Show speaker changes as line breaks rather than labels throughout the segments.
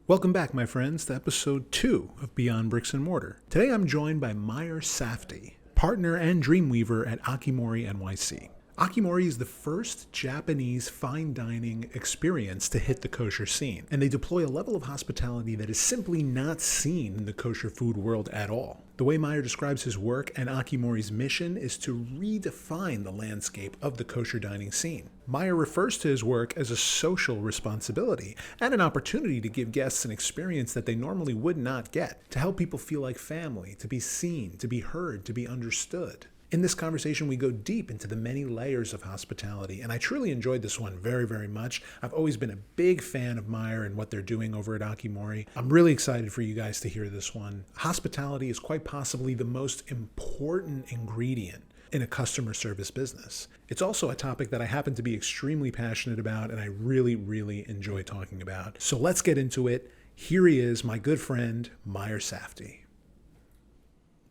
Welcome back, my friends, to episode 2 of Beyond Bricks and Mortar. Today I'm joined by Meyer Safdieh, partner and dreamweaver at AKIMORI NYC. AKIMORI is the first Japanese fine dining experience to hit the kosher scene, and they deploy a level of hospitality that is simply not seen in the kosher food world at all. The way Meyer describes his work and AKIMORI's mission is to redefine the landscape of the kosher dining scene. Meyer refers to his work as a social responsibility and an opportunity to give guests an experience that they normally would not get, to help people feel like family, to be seen, to be heard, to be understood. In this conversation, we go deep into the many layers of hospitality, and I truly enjoyed this one very, very much. I've always been a big fan of Meyer and what they're doing over at AKIMORI. I'm really excited for you guys to hear this one. Hospitality is quite possibly the most important ingredient in a customer service business. It's also a topic that I happen to be extremely passionate about, and I really, really enjoy talking about. So let's get into it. Here he is, my good friend, Meyer Safdieh.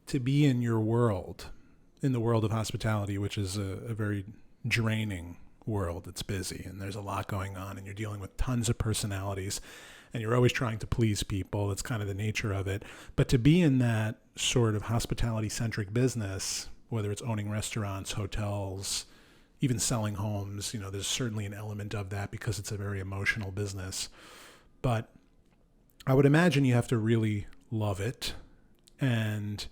To be in your world, in the world of hospitality, which is a very draining world. It's busy and there's a lot going on and you're dealing with tons of personalities and you're always trying to please people. That's kind of the nature of it. But to be in that sort of hospitality-centric business, whether it's owning restaurants, hotels, even selling homes, there's certainly an element of that because it's a very emotional business. But I would imagine you have to really love it, and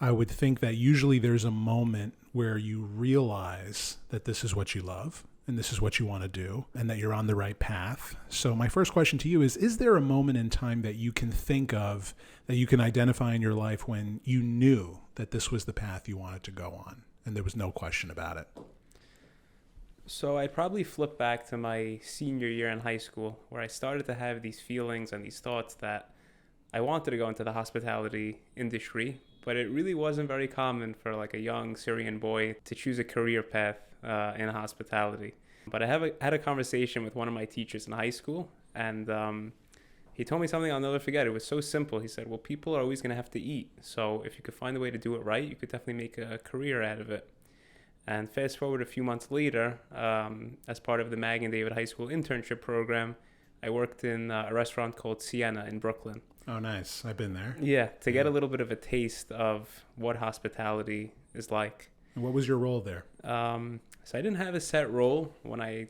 I would think that usually there's a moment where you realize that this is what you love and this is what you want to do and that you're on the right path. So my first question to you is there a moment in time that you can think of, that you can identify in your life when you knew that this was the path you wanted to go on and there was no question about it?
So I'd probably flip back to my senior year in high school, where I started to have these feelings and these thoughts that I wanted to go into the hospitality industry, but it really wasn't very common for like a young Syrian boy to choose a career path in hospitality. But I had a conversation with one of my teachers in high school, and he told me something I'll never forget. It was so simple. He said, well, people are always going to have to eat. So if you could find a way to do it right, you could definitely make a career out of it. And fast forward a few months later, as part of the Mag and David High School internship program, I worked in a restaurant called Sienna in Brooklyn.
Oh, nice. I've been there.
Yeah, to get a little bit of a taste of what hospitality is like.
And what was your role there?
So I didn't have a set role when I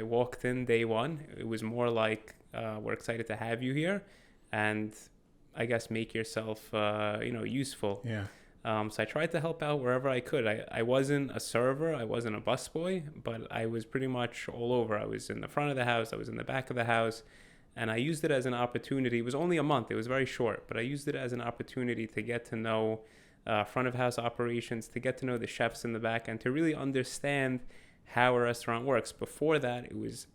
walked in day one. It was more like, we're excited to have you here, and I guess make yourself, useful.
Yeah.
So I tried to help out wherever I could. I wasn't a server, I wasn't a busboy, but I was pretty much all over. I was in the front of the house, I was in the back of the house. And I used it as an opportunity. It was only a month. It was very short. But I used it as an opportunity to get to know front of house operations, to get to know the chefs in the back, and to really understand how a restaurant works. Before that, it was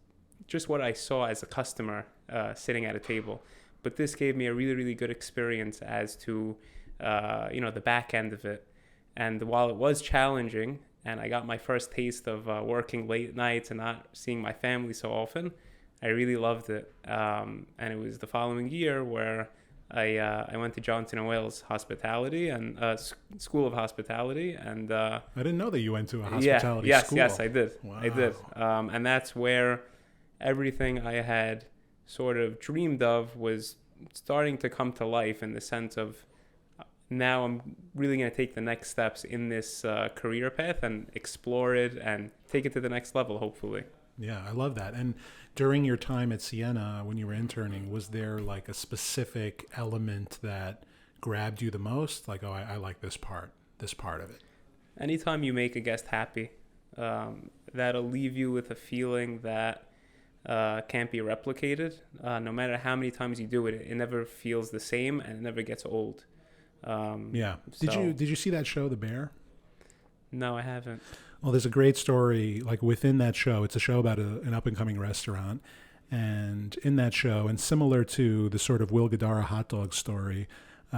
just what I saw as a customer sitting at a table. But this gave me a really, really good experience as to, the back end of it. And while it was challenging, and I got my first taste of working late nights and not seeing my family so often, I really loved it, and it was the following year where I went to Johnson & Wales Hospitality and School of Hospitality, and I
didn't know that you went to a hospitality school.
Yes, I did.
Wow.
I did, and that's where everything I had sort of dreamed of was starting to come to life, in the sense of now I'm really going to take the next steps in this career path and explore it and take it to the next level, hopefully.
Yeah, I love that. And during your time at Sienna, when you were interning, was there like a specific element that grabbed you the most? Like, oh, I like this part of it.
Anytime you make a guest happy, that'll leave you with a feeling that can't be replicated. No matter how many times you do it, it never feels the same and it never gets old.
Yeah. Did you see that show, The Bear?
No, I haven't.
Well, there's a great story, like within that show. It's a show about an up-and-coming restaurant. And in that show, and similar to the sort of Will Guidara hot dog story,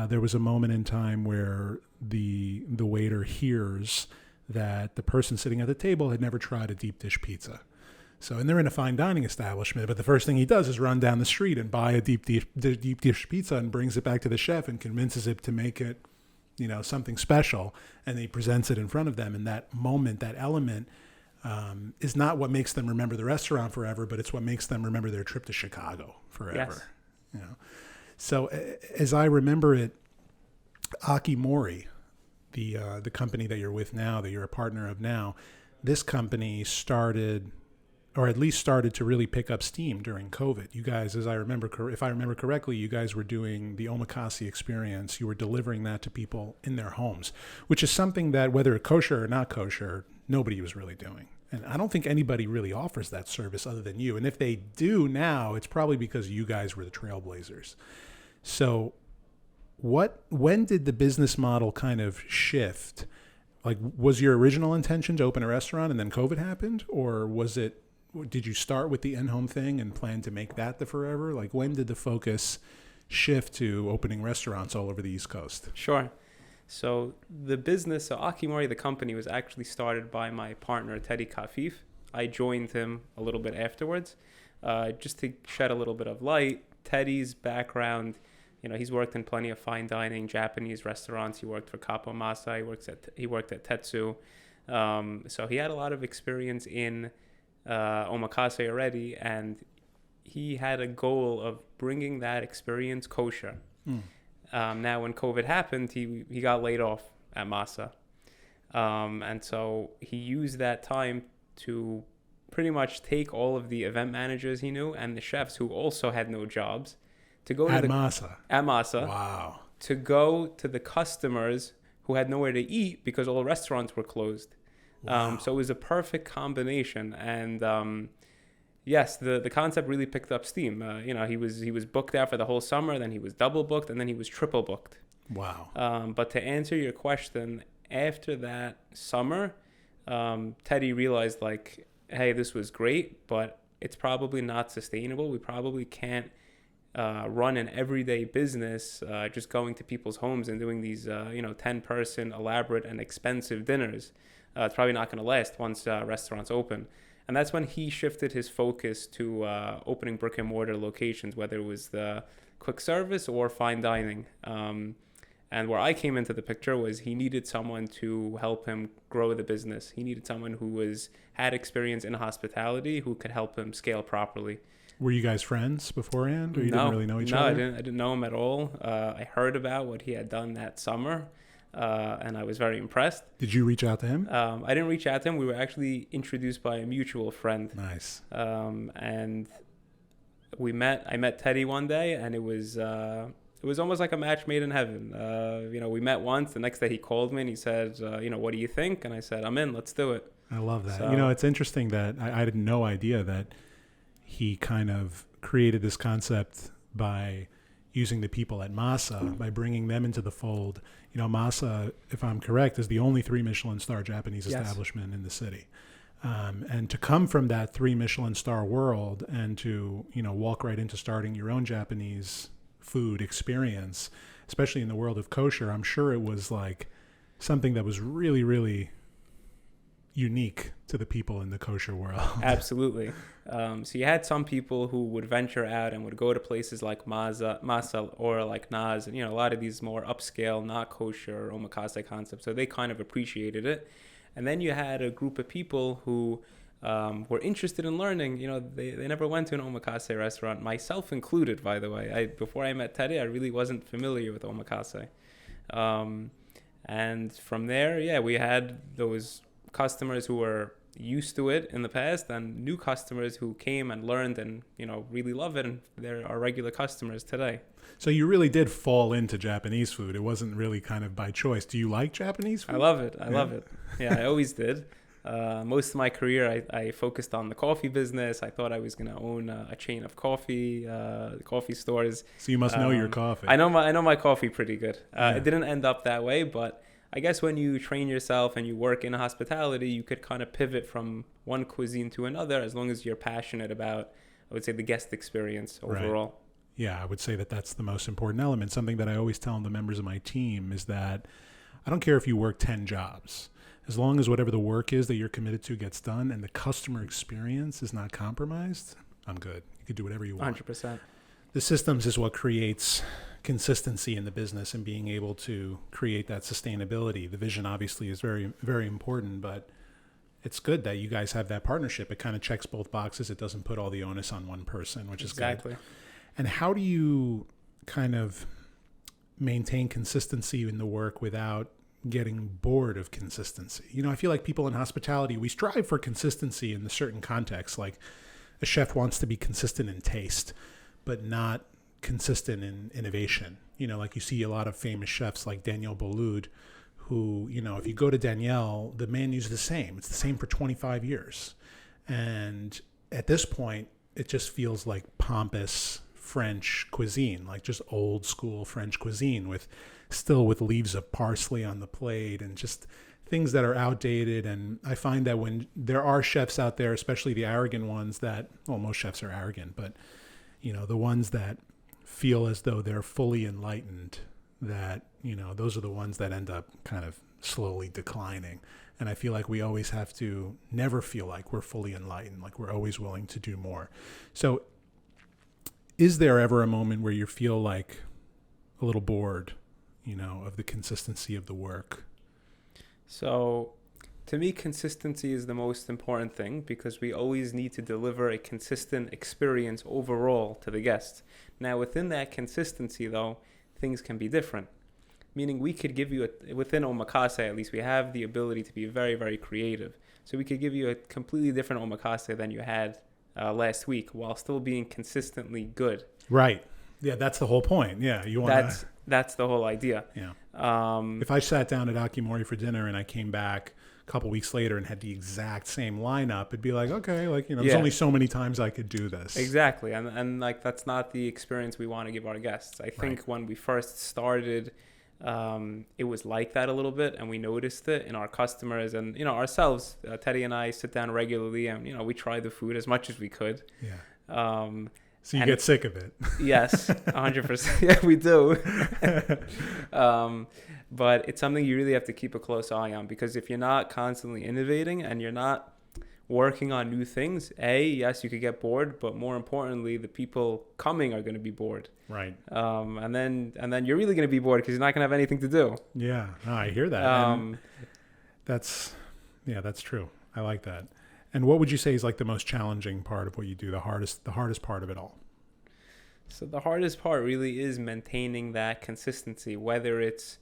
there was a moment in time where the waiter hears that the person sitting at the table had never tried a deep dish pizza. So, and they're in a fine dining establishment, but the first thing he does is run down the street and buy a deep dish pizza and brings it back to the chef and convinces it to make it, something special. And he presents it in front of them. And that moment, that element, is not what makes them remember the restaurant forever, but it's what makes them remember their trip to Chicago forever.
Yes.
You know, so as I remember it, AKIMORI, the company that you're with now, that you're a partner of now, this company started, or at least started to really pick up steam during COVID. You guys, as I remember, if I remember correctly, you guys were doing the omakase experience. You were delivering that to people in their homes, which is something that, whether kosher or not kosher, nobody was really doing. And I don't think anybody really offers that service other than you. And if they do now, it's probably because you guys were the trailblazers. So when did the business model kind of shift? Like, was your original intention to open a restaurant and then COVID happened? Or did you start with the in-home thing and plan to make that the forever? Like, when did the focus shift to opening restaurants all over the East Coast?
Sure. So the business, so AKIMORI, the company, was actually started by my partner, Teddy Kafif. I joined him a little bit afterwards. Just to shed a little bit of light, Teddy's background, he's worked in plenty of fine dining Japanese restaurants. He worked for Kapo Masa. He worked at Tetsu. So he had a lot of experience in omakase already, and he had a goal of bringing that experience kosher. Now, when COVID happened, he got laid off at Masa. And so he used that time to pretty much take all of the event managers he knew and the chefs who also had no jobs to go
at Masa.
At Masa.
Wow.
To go to the customers who had nowhere to eat because all restaurants were closed.
Wow.
So it was a perfect combination. And yes, the concept really picked up steam. He was booked out for the whole summer, then he was double booked, and then he was triple booked.
Wow.
But to answer your question, after that summer, Teddy realized, like, hey, this was great, but it's probably not sustainable. We probably can't run an everyday business just going to people's homes and doing these 10-person elaborate and expensive dinners. It's probably not going to last once restaurants open. And that's when he shifted his focus to opening brick and mortar locations, whether it was the quick service or fine dining. And where I came into the picture was he needed someone to help him grow the business. He needed someone who had experience in hospitality who could help him scale properly.
Were you guys friends beforehand, or you didn't really know each other?
No, I didn't know him at all. I heard about what he had done that summer, and I was very impressed.
Did you reach out to him?
I didn't reach out to him. We were actually introduced by a mutual friend.
Nice.
And I met Teddy one day, and it was almost like a match made in heaven. We met once. The next day he called me and he said, what do you think? And I said, I'm in. Let's do it.
I love that.
So,
it's interesting that I had no idea that he kind of created this concept by using the people at Masa, by bringing them into the fold. Masa, if I'm correct, is the only 3 Michelin star Japanese establishment in the city. And to come from that 3 Michelin star world and to, walk right into starting your own Japanese food experience, especially in the world of kosher, I'm sure it was like something that was really, really unique to the people in the kosher world.
Absolutely. So you had some people who would venture out and would go to places like Masa or like Naz, and a lot of these more upscale, not kosher omakase concepts. So they kind of appreciated it. And then you had a group of people who were interested in learning. They never went to an omakase restaurant, myself included, by the way. Before I met Teddy, I really wasn't familiar with omakase. And from there, we had those customers who were used to it in the past and new customers who came and learned and, really love it. And they're our regular customers today.
So you really did fall into Japanese food. It wasn't really kind of by choice. Do you like Japanese food?
I love it. I love it. Yeah, I always did. Most of my career, I focused on the coffee business. I thought I was going to own a chain of coffee stores.
So you must know your coffee.
I know my coffee pretty good. It didn't end up that way, but I guess when you train yourself and you work in hospitality, you could kind of pivot from one cuisine to another as long as you're passionate about, I would say, the guest experience overall.
Right. Yeah, I would say that that's the most important element. Something that I always tell the members of my team is that I don't care if you work 10 jobs. As long as whatever the work is that you're committed to gets done and the customer experience is not compromised, I'm good. You could do whatever you want.
100%.
The systems is what creates consistency in the business and being able to create that sustainability. The vision obviously is very, very important, but it's good that you guys have that partnership. It kind of checks both boxes. It doesn't put all the onus on one person, which is good.
Exactly.
And how do you kind of maintain consistency in the work without getting bored of consistency? You know, I feel like people in hospitality, we strive for consistency in a certain context. Like a chef wants to be consistent in taste, but not consistent in innovation. You know, like you see a lot of famous chefs like Daniel Boulud, who, you know, if you go to Danielle, the menu's the same. It's the same for 25 years. And at this point, it just feels like pompous French cuisine, like just old school French cuisine with leaves of parsley on the plate and just things that are outdated. And I find that when there are chefs out there, especially the arrogant ones that, well, most chefs are arrogant, but, you know, the ones that feel as though they're fully enlightened, that, you know, those are the ones that end up kind of slowly declining. And I feel like we always have to never feel like we're fully enlightened, like we're always willing to do more. So is there ever a moment where you feel like a little bored, you know, of the consistency of the work?
So to me, consistency is the most important thing because we always need to deliver a consistent experience overall to the guest. Now, within that consistency, though, things can be different. Meaning we could give you, within omakase at least, we have the ability to be very, very creative. So we could give you a completely different omakase than you had last week while still being consistently good.
Right. Yeah, that's the whole point. Yeah, you want to...
That's the whole idea.
Yeah. If I sat down at AKIMORI for dinner and I came back a couple weeks later and had the exact same lineup, it'd be like, okay, like, you know, there's only so many times I could do this.
Exactly. And like, that's not the experience we want to give our guests. I think when we first started, it was like that a little bit, and we noticed it in our customers and, you know, ourselves. Teddy and I sit down regularly and, you know, we try the food as much as we could.
Yeah. So you get sick of it.
Yes, 100%. Yeah, we do. But it's something you really have to keep a close eye on, because if you're not constantly innovating and you're not working on new things, yes, you could get bored, but more importantly, the people coming are going to be bored.
Right.
And then you're really going to be bored because you're not going to have anything to do.
Yeah, I hear that. That's true. I like that. And what would you say is like the most challenging part of what you do, the hardest part of it all?
So the hardest part really is maintaining that consistency, whether it's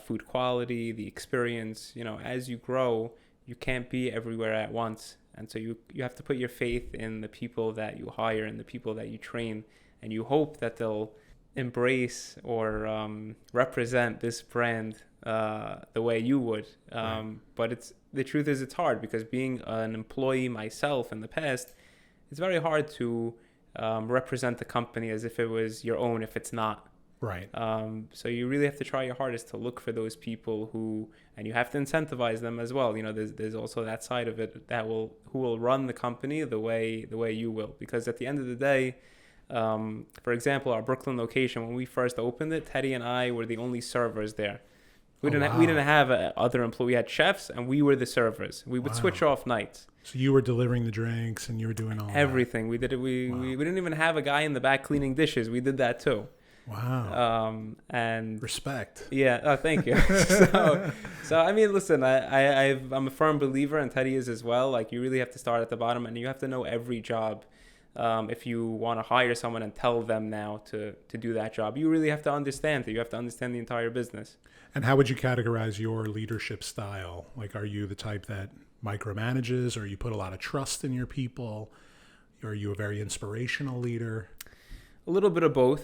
food quality, the experience. You know, as you grow, you can't be everywhere at once. And so you have to put your faith in the people that you hire and the people that you train. And you hope that they'll embrace or represent this brand the way you would. But the truth is it's hard, because being an employee myself in the past, it's very hard to represent the company as if it was your own if it's not.
Right.
So you really have to try your hardest to look for those people and you have to incentivize them as well. You know, there's also that side of it who will run the company the way you will, because at the end of the day, for example, our Brooklyn location, when we first opened it, Teddy and I were the only servers there. We didn't have other employees. We had chefs, and we were the servers. We would switch off nights.
So you were delivering the drinks, and you were doing all
everything. We did it. We didn't even have a guy in the back cleaning dishes. We did that too.
Wow.
And
respect.
Yeah. Oh, thank you. So I mean, listen, I'm a firm believer, and Teddy is as well. Like, you really have to start at the bottom, and you have to know every job. If you want to hire someone and tell them now to do that job, you really have to understand it. You have to understand the entire business.
And how would you categorize your leadership style? Like, are you the type that micromanages, or you put a lot of trust in your people? Or are you a very inspirational leader?
A little bit of both.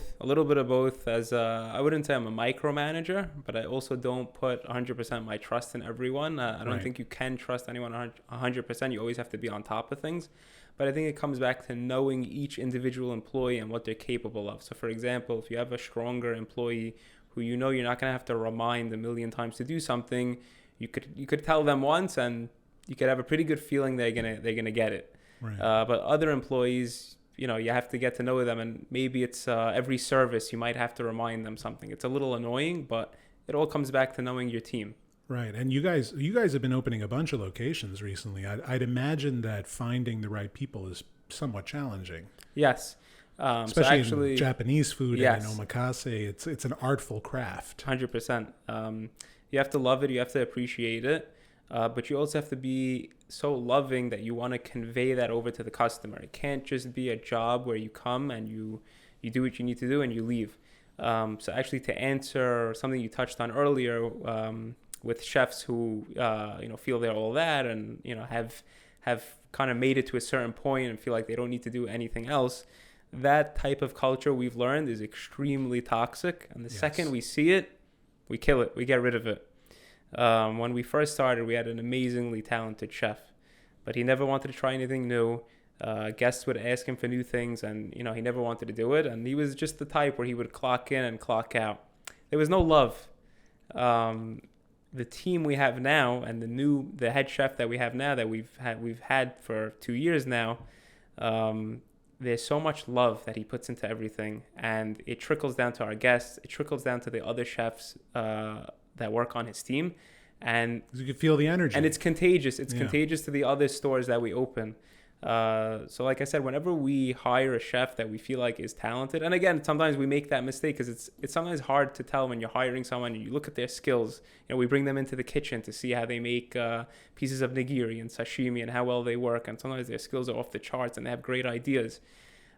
As I wouldn't say I'm a micromanager, but I also don't put 100% my trust in everyone. I don't think you can trust anyone 100%. You always have to be on top of things. But I think it comes back to knowing each individual employee and what they're capable of. So, for example, if you have a stronger employee who you know you're not going to have to remind a million times to do something, you could tell them once, and you could have a pretty good feeling they're gonna get it.
Right.
But other employees, you know, you have to get to know them, and maybe it's every service you might have to remind them something. It's a little annoying, but it all comes back to knowing your team.
Right. And you guys have been opening a bunch of locations recently. I'd imagine that finding the right people is somewhat challenging.
Yes.
Especially in Japanese food,
yes.
And in omakase, it's an artful craft.
100%. You have to love it. You have to appreciate it. But you also have to be so loving that you want to convey that over to the customer. It can't just be a job where you come and you You do what you need to do and you leave. So actually, to answer something you touched on earlier, with chefs who feel they're all that, and have kind of made it to a certain point and feel like they don't need to do anything else, that type of culture, we've learned, is extremely toxic. And the second we see it, we kill it. We get rid of it. When we first started, we had an amazingly talented chef, but he never wanted to try anything new. Guests would ask him for new things, and he never wanted to do it. And he was just the type where he would clock in and clock out. There was no love. The team we have now, and the head chef that we have now, that we've had for 2 years now, there's so much love that he puts into everything, and it trickles down to our guests. It trickles down to the other chefs that work on his team, and
you can feel the energy.
And it's contagious. It's contagious to the other stores that we open. So like I said, whenever we hire a chef that we feel like is talented, and again, sometimes we make that mistake because it's sometimes hard to tell when you're hiring someone and you look at their skills. We bring them into the kitchen to see how they make pieces of nigiri and sashimi and how well they work, and sometimes their skills are off the charts and they have great ideas.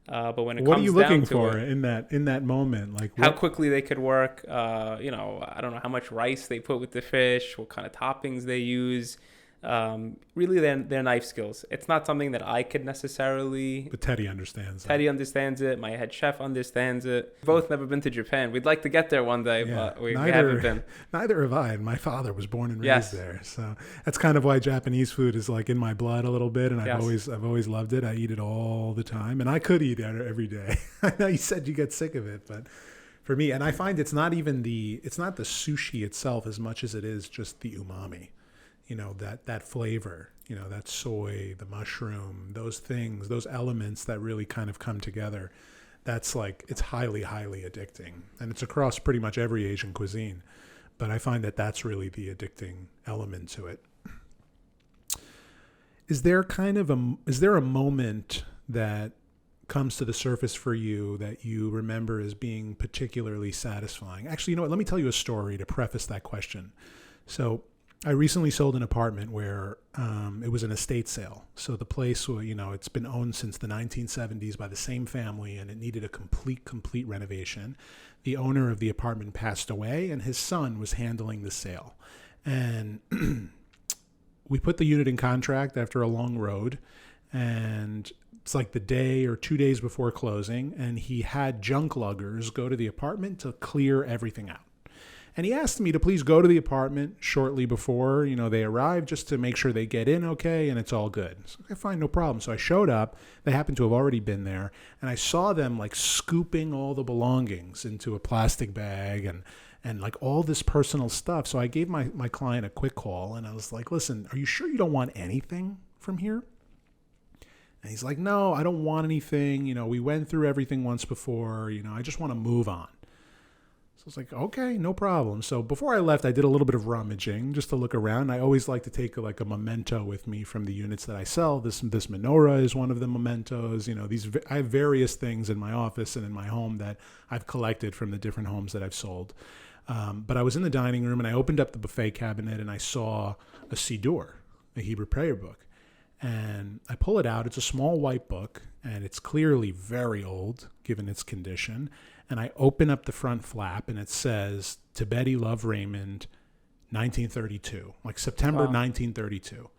But when it
what
comes
are you
down
looking
to
for
it,
in that moment? Like
how quickly they could work. I don't know how much rice they put with the fish, what kind of toppings they use. Really their knife skills. It's not something that I could necessarily.
But Teddy understands.
Teddy understands it. My head chef understands it. We've both never been to Japan. We'd like to get there one day, but we haven't been.
Neither have I. And my father was born and raised there, so that's kind of why Japanese food is like in my blood a little bit. And I've always loved it. I eat it all the time, and I could eat it every day. I know you said you get sick of it, but for me, and I find it's not the sushi itself as much as it is just the umami. That flavor, that soy, the mushroom, those things, those elements that really kind of come together. That's like, it's highly, highly addicting. And it's across pretty much every Asian cuisine. But I find that that's really the addicting element to it. Is there a moment that comes to the surface for you that you remember as being particularly satisfying? Actually, let me tell you a story to preface that question. So I recently sold an apartment where it was an estate sale. So the place, it's been owned since the 1970s by the same family, and it needed a complete renovation. The owner of the apartment passed away, and his son was handling the sale. And we put the unit in contract after a long road, and it's like the day or 2 days before closing, and he had junk luggers go to the apartment to clear everything out. And he asked me to please go to the apartment shortly before, they arrive, just to make sure they get in okay and it's all good. So, okay, fine, no problem. So I showed up. They happened to have already been there. And I saw them like scooping all the belongings into a plastic bag and like all this personal stuff. So I gave my client a quick call and I was like, listen, are you sure you don't want anything from here? And he's like, no, I don't want anything. We went through everything once before. I just want to move on. So I was like, okay, no problem. So before I left, I did a little bit of rummaging just to look around. I always like to take like a memento with me from the units that I sell. This menorah is one of the mementos. I have various things in my office and in my home that I've collected from the different homes that I've sold. But I was in the dining room and I opened up the buffet cabinet and I saw a Siddur, a Hebrew prayer book. And I pull it out. It's a small white book, and it's clearly very old, given its condition. And I open up the front flap, and it says, "To Betty Love Raymond, 1932," like September 1932.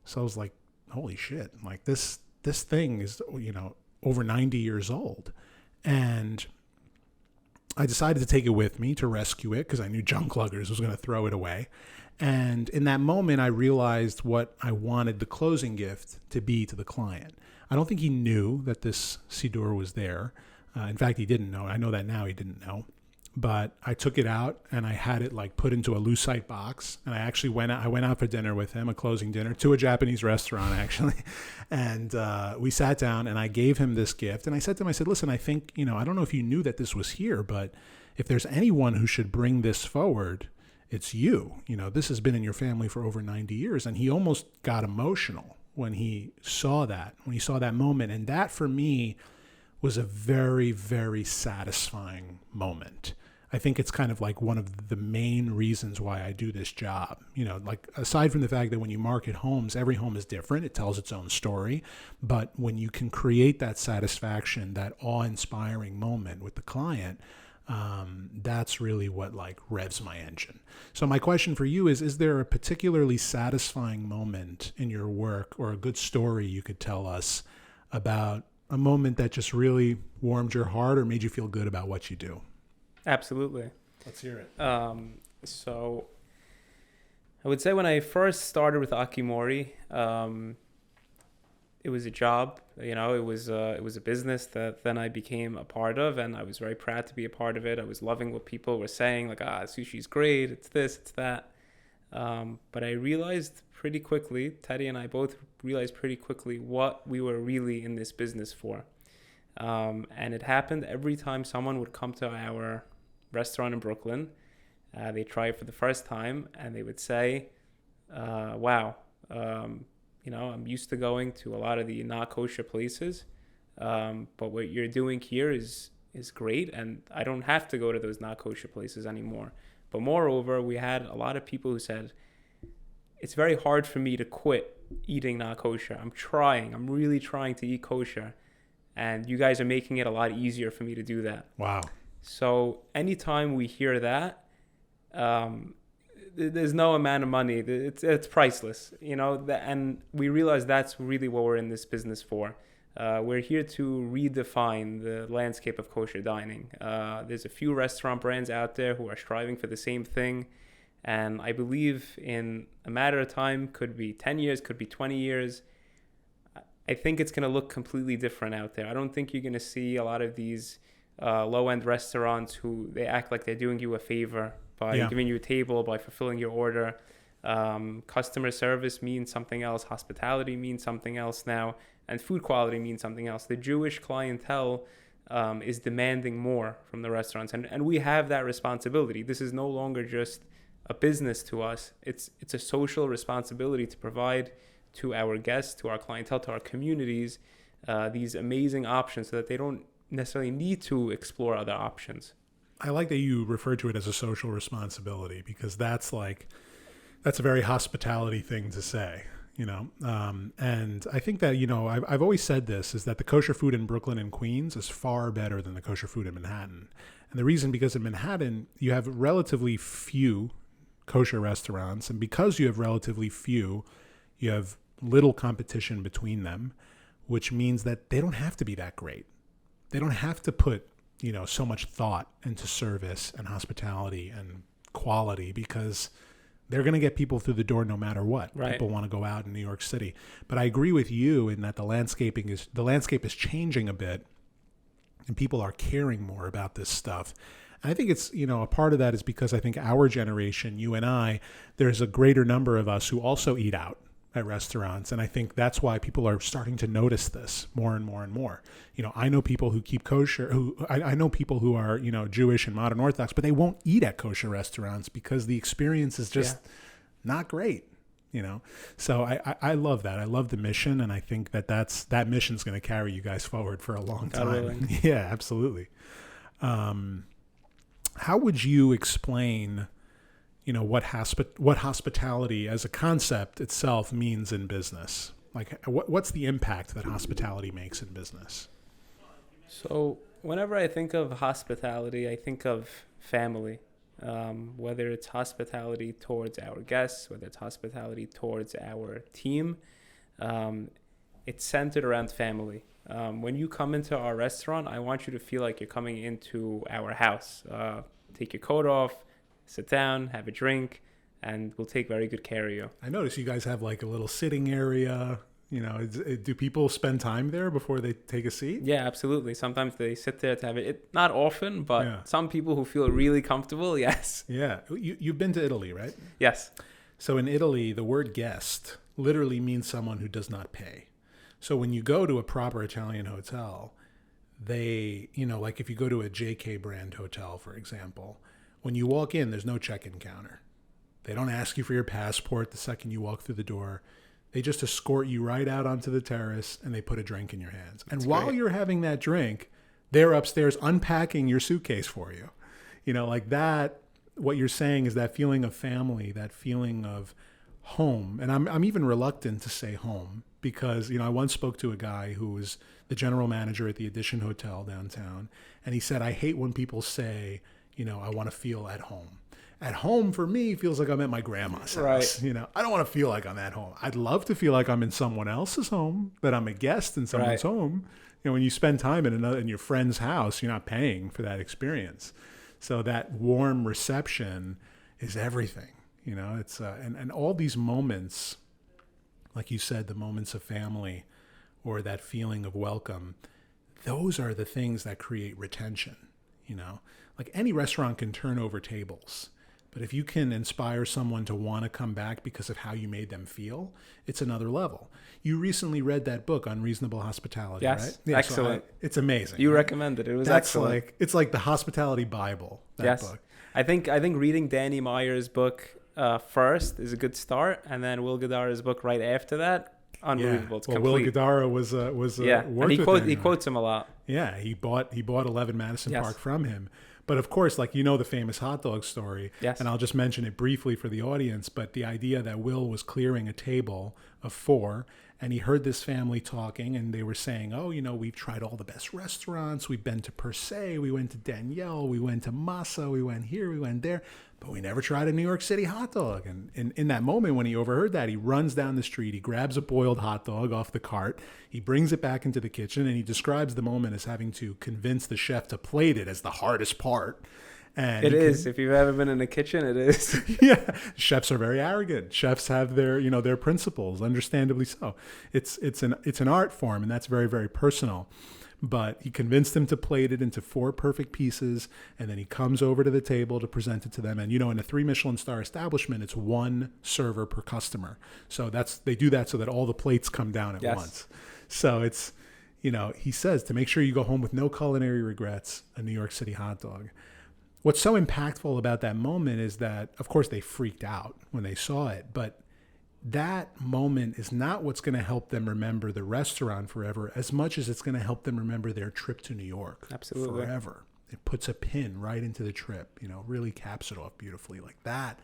So I was like, holy shit, like this thing is, over 90 years old. And I decided to take it with me to rescue it because I knew junk luggers was going to throw it away. And in that moment, I realized what I wanted the closing gift to be to the client. I don't think he knew that this Siddur was there. In fact, he didn't know. I know that now he didn't know. But I took it out and I had it like put into a lucite box. And I actually went out for dinner with him, a closing dinner, to a Japanese restaurant actually. And we sat down and I gave him this gift. And I said to him, listen, I think, I don't know if you knew that this was here, but if there's anyone who should bring this forward, it's you. This has been in your family for over 90 years. And he almost got emotional when he saw that moment. And that for me was a very, very satisfying moment. I think it's kind of like one of the main reasons why I do this job. Like aside from the fact that when you market homes, every home is different. It tells its own story. But when you can create that satisfaction, that awe-inspiring moment with the client, that's really what like revs my engine. So my question for you is there a particularly satisfying moment in your work or a good story you could tell us about a moment that just really warmed your heart or made you feel good about what you do?
Absolutely.
Let's hear it.
So I would say when I first started with AKIMORI, it was a job, it was a business that then I became a part of, and I was very proud to be a part of it. I was loving what people were saying, like, sushi's great, it's this, it's that. But I realized pretty quickly, Teddy and I both realized pretty quickly what we were really in this business for. And it happened every time someone would come to our restaurant in Brooklyn. They try it for the first time and they would say, wow, I'm used to going to a lot of the not kosher places, but what you're doing here is great, and I don't have to go to those not kosher places anymore. But moreover, we had a lot of people who said, it's very hard for me to quit eating not kosher. I'm really trying to eat kosher, and you guys are making it a lot easier for me to do that.
Wow.
So anytime we hear that, there's no amount of money. It's priceless, and we realize that's really what we're in this business for. We're here to redefine the landscape of kosher dining. There's a few restaurant brands out there who are striving for the same thing. And I believe in a matter of time, could be 10 years, could be 20 years, I think it's going to look completely different out there. I don't think you're going to see a lot of these low-end restaurants who they act like they're doing you a favor by giving you a table, by fulfilling your order. Customer service means something else. Hospitality means something else now. And food quality means something else. The Jewish clientele is demanding more from the restaurants. And we have that responsibility. This is no longer just a business to us. It's a social responsibility to provide to our guests, to our clientele, to our communities, these amazing options so that they don't necessarily need to explore other options.
I like that you refer to it as a social responsibility, because that's a very hospitality thing to say, and I think that, I've always said this, is that the kosher food in Brooklyn and Queens is far better than the kosher food in Manhattan. And the reason, because in Manhattan, you have relatively few kosher restaurants. And because you have relatively few, you have little competition between them, which means that they don't have to be that great. They don't have to put, so much thought into service and hospitality and quality, because they're going to get people through the door no matter what. Right. People want to go out in New York City. But I agree with you in that the landscape is changing a bit, and people are caring more about this stuff. And I think it's, a part of that is because I think our generation, you and I, there's a greater number of us who also eat out at restaurants. And I think that's why people are starting to notice this more and more and more. I know people who keep kosher, I know people who are, Jewish and modern Orthodox, but they won't eat at kosher restaurants because the experience is just not great, So I love that. I love the mission. And I think that mission's going to carry you guys forward for a long time. Totally. Yeah, absolutely. How would you explain, what hospitality as a concept itself means in business? Like, what's the impact that hospitality makes in business?
So whenever I think of hospitality, I think of family, whether it's hospitality towards our guests, whether it's hospitality towards our team. It's centered around family. When you come into our restaurant, I want you to feel like you're coming into our house. Take your coat off, sit down, have a drink, and we'll take very good care of you. I
notice you guys have like a little sitting area. Do people spend time there before they take a seat?
Yeah, absolutely. Sometimes they sit there to have it. Not often, but some people who feel really comfortable, yes.
Yeah. You've been to Italy, right?
Yes.
So in Italy, the word guest literally means someone who does not pay. So when you go to a proper Italian hotel, they, like if you go to a JK brand hotel, for example, when you walk in, there's no check-in counter. They don't ask you for your passport the second you walk through the door. They just escort you right out onto the terrace, and they put a drink in your hands. And while you're having that drink, they're upstairs unpacking your suitcase for you. Like that, what you're saying is that feeling of family, that feeling of home. And I'm even reluctant to say home because, I once spoke to a guy who was the general manager at the Edition Hotel downtown. And he said, I hate when people say, I want to feel at home. At home for me feels like I'm at my grandma's house.
Right.
I don't want to feel like I'm at home. I'd love to feel like I'm in someone else's home, that I'm a guest in someone's home. When you spend time in your friend's house, you're not paying for that experience. So that warm reception is everything. It's and all these moments, like you said, the moments of family or that feeling of welcome, those are the things that create retention. Like any restaurant can turn over tables. But if you can inspire someone to want to come back because of how you made them feel, it's another level. You recently read that book, Unreasonable Hospitality,
yes,
right? Yeah,
excellent.
So it's amazing.
You recommended it. It was excellent.
It's like the hospitality Bible, that book.
I think reading Danny Meyer's book first is a good start, and then Will Guidara's book right after that, unbelievable.
Yeah.
It's
well,
complete.
Will Guidara was
and he quotes him a lot.
Yeah, he bought 11 Madison
Yes.
Park from him. But of course, the famous hot dog story,
yes.
and I'll just mention it briefly for the audience, but the idea that Will was clearing a table of 4, and he heard this family talking, and they were saying, we've tried all the best restaurants. We've been to Per Se, we went to Danielle, we went to Masa, we went here, we went there, but we never tried a New York City hot dog. And in that moment, when he overheard that, he runs down the street, he grabs a boiled hot dog off the cart, he brings it back into the kitchen, and he describes the moment as having to convince the chef to plate it as the hardest part. And
it is. If you've ever been in a kitchen, it is.
Yeah, chefs are very arrogant. Chefs have their principles, understandably so. It's an art form, and that's very, very personal. But he convinced them to plate it into 4 perfect pieces, and then he comes over to the table to present it to them. And in a 3 Michelin star establishment, it's 1 server per customer. So they do that so that all the plates come down at once. So it's, he says to make sure you go home with no culinary regrets, a New York City hot dog. What's so impactful about that moment is that, of course, they freaked out when they saw it, but that moment is not what's going to help them remember the restaurant forever as much as it's going to help them remember their trip to New York.
Absolutely.
Forever. It puts a pin right into the trip, really caps it off beautifully. Like that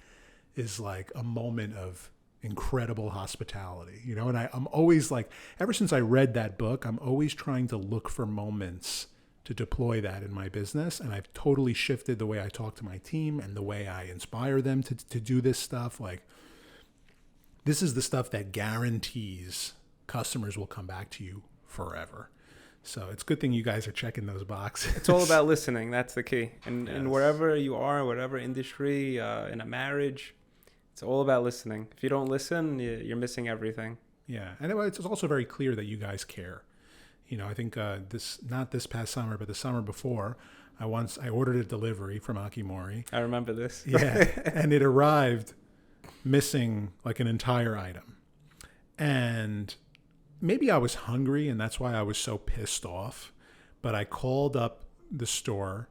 is like a moment of incredible hospitality, and I'm always like, ever since I read that book, I'm always trying to look for moments to deploy that in my business. And I've totally shifted the way I talk to my team and the way I inspire them to do this stuff. Like, this is the stuff that guarantees customers will come back to you forever. So it's a good thing you guys are checking those boxes.
It's all about listening. That's the key. And
Yes.
and wherever you are, whatever industry, in a marriage, it's all about listening. If you don't listen, you're missing everything.
Yeah. And it's also very clear that you guys care. I think not this past summer, but the summer before, I ordered a delivery from AKIMORI.
I remember this.
Yeah. And it arrived missing like an entire item. And maybe I was hungry and that's why I was so pissed off. But I called up the store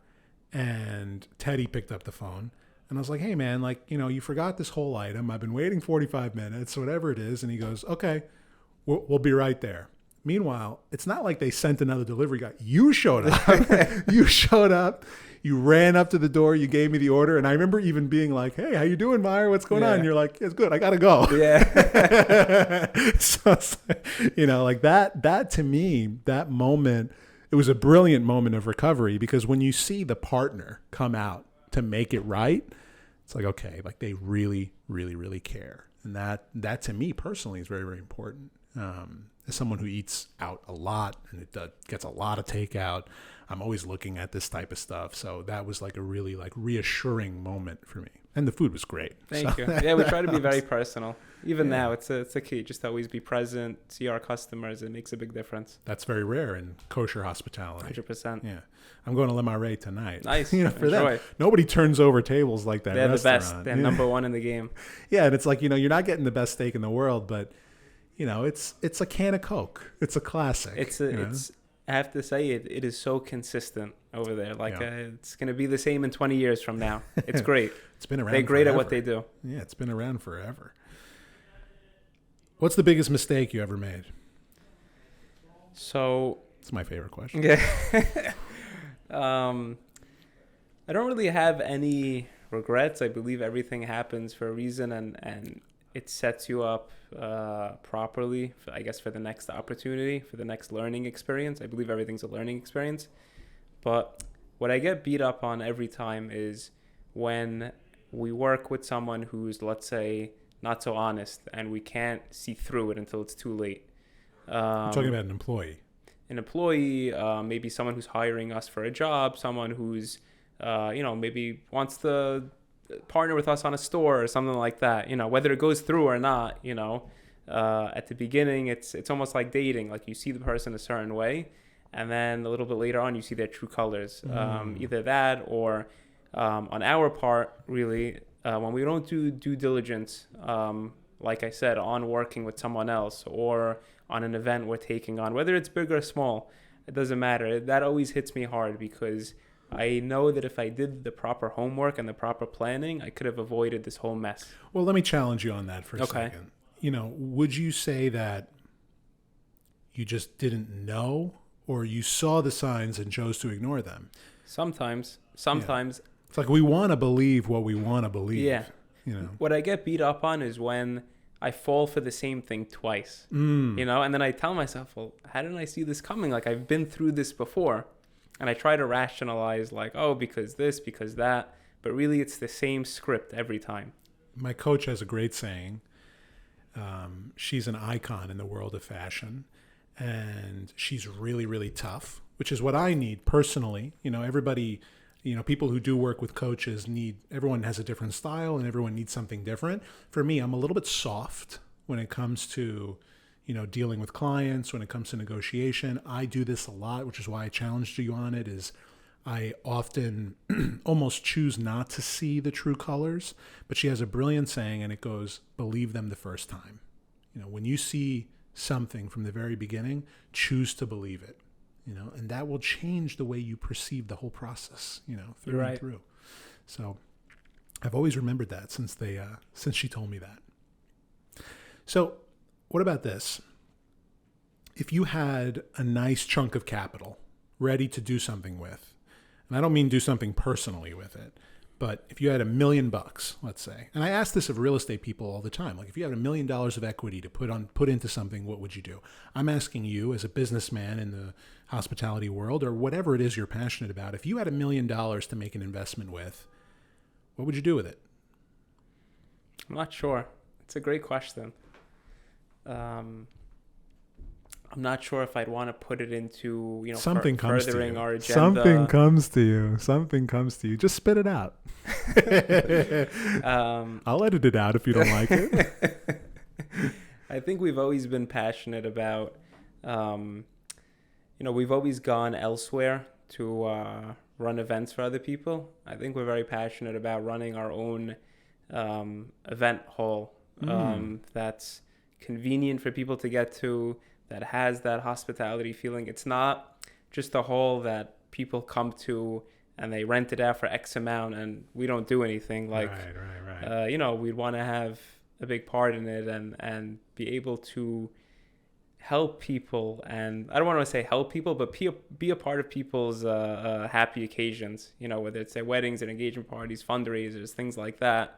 and Teddy picked up the phone. And I was like, hey, man, you forgot this whole item. I've been waiting 45 minutes, whatever it is. And he goes, okay, we'll be right there. Meanwhile, it's not like they sent another delivery guy. You showed up. You showed up. You ran up to the door. You gave me the order. And I remember even being like, hey, how you doing, Meyer? What's going on? And you're like, it's good. I got to go.
Yeah.
So it's like that to me, that moment, it was a brilliant moment of recovery because when you see the partner come out to make it right, it's like, okay, like they really, really, really care. And that to me personally is very, very important. As someone who eats out a lot and it gets a lot of takeout, I'm always looking at this type of stuff. So that was like a really like reassuring moment for me. And the food was great.
Thank you. Yeah, we try to be very personal. Even now, it's a key. Just always be present, see our customers. It makes a big difference.
That's very rare in kosher hospitality.
100%.
Yeah. I'm going to Le Marais tonight.
Nice.
For
Enjoy.
them. Nobody turns over tables like that.
They're
restaurant.
the best. They're number one in the game.
Yeah, and it's like, you're not getting the best steak in the world, but it's a can of Coke. It's a classic.
I have to say it is so consistent over there. It's going to be the same in 20 years from now. It's great.
It's been around.
They're great
forever.
at what they do.
Yeah, it's been around forever. What's the biggest mistake you ever made?
So
it's my favorite question.
yeah. I don't really have any regrets. I believe everything happens for a reason, and it sets you up properly, I guess, for the next opportunity, for the next learning experience. I believe everything's a learning experience. But what I get beat up on every time is when we work with someone who's, let's say, not so honest, and we can't see through it until it's too late.
I'm talking about an employee.
An employee, maybe someone who's hiring us for a job, someone who's, maybe wants to partner with us on a store or something like that. Whether it goes through or not, at the beginning, it's almost like dating. Like, you see the person a certain way, and then a little bit later on, you see their true colors. Either that or on our part, really, when we don't do due diligence, like I said, on working with someone else or on an event we're taking on, whether it's big or small, it doesn't matter. That always hits me hard because I know that if I did the proper homework and the proper planning, I could have avoided this whole mess.
Well, let me challenge you on that for a second. Would you say that you just didn't know, or you saw the signs and chose to ignore them?
Sometimes.
Yeah. It's like we want to believe what we want to believe.
Yeah. What I get beat up on is when I fall for the same thing twice, and then I tell myself, well, how didn't I see this coming? Like, I've been through this before, and I try to rationalize like, oh, because this, because that, but really it's the same script every time.
My coach has a great saying. She's an icon in the world of fashion, and she's really, really tough, which is what I need personally. Everybody, people who do work with coaches everyone has a different style and everyone needs something different. For me, I'm a little bit soft when it comes to, dealing with clients, when it comes to negotiation. I do this a lot, which is why I challenged you on it, is I often almost choose not to see the true colors. But she has a brilliant saying, and it goes, believe them the first time. When you see something from the very beginning, choose to believe it. And that will change the way you perceive the whole process, through and through. So I've always remembered that since she told me that. So what about this? If you had a nice chunk of capital ready to do something with, and I don't mean do something personally with it, but if you had $1 million, let's say, and I ask this of real estate people all the time, like if you had $1 million of equity to put into something, what would you do? I'm asking you as a businessman in the hospitality world, or whatever it is you're passionate about, if you had $1 million to make an investment with, what would you do with it?
I'm not sure. It's a great question. I'm not sure if I'd want to put it into, furthering our agenda.
Something comes to you. Just spit it out. I'll edit it out if you don't like it.
I think we've always been passionate about, we've always gone elsewhere to run events for other people. I think we're very passionate about running our own event hall that's convenient for people to get to, that has that hospitality feeling. It's not just a hall that people come to and they rent it out for X amount and we don't do anything. Like,
right.
We'd want to have a big part in it and be able to help people. And I don't want to say help people, but be a part of people's happy occasions, whether it's their weddings and engagement parties, fundraisers, things like that.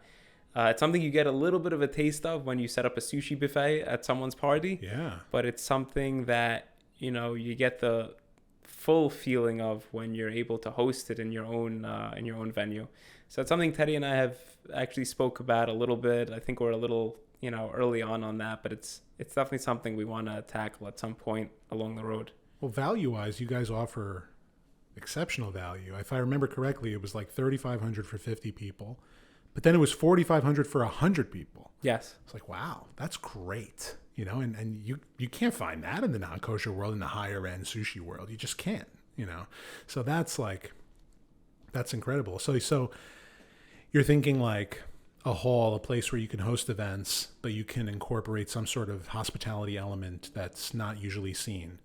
It's something you get a little bit of a taste of when you set up a sushi buffet at someone's party.
Yeah.
But it's something that, you get the full feeling of when you're able to host it in your own venue. So it's something Teddy and I have actually spoke about a little bit. I think we're a little, early on that, but it's definitely something we want to tackle at some point along the road.
Well, value-wise, you guys offer exceptional value. If I remember correctly, it was like $3,500 for 50 people. But then it was $4,500 for 100 people.
Yes.
It's like, wow, that's great. And you can't find that in the non-kosher world, in the higher end sushi world. You just can't, So that's incredible. So you're thinking like a hall, a place where you can host events, but you can incorporate some sort of hospitality element that's not usually seen.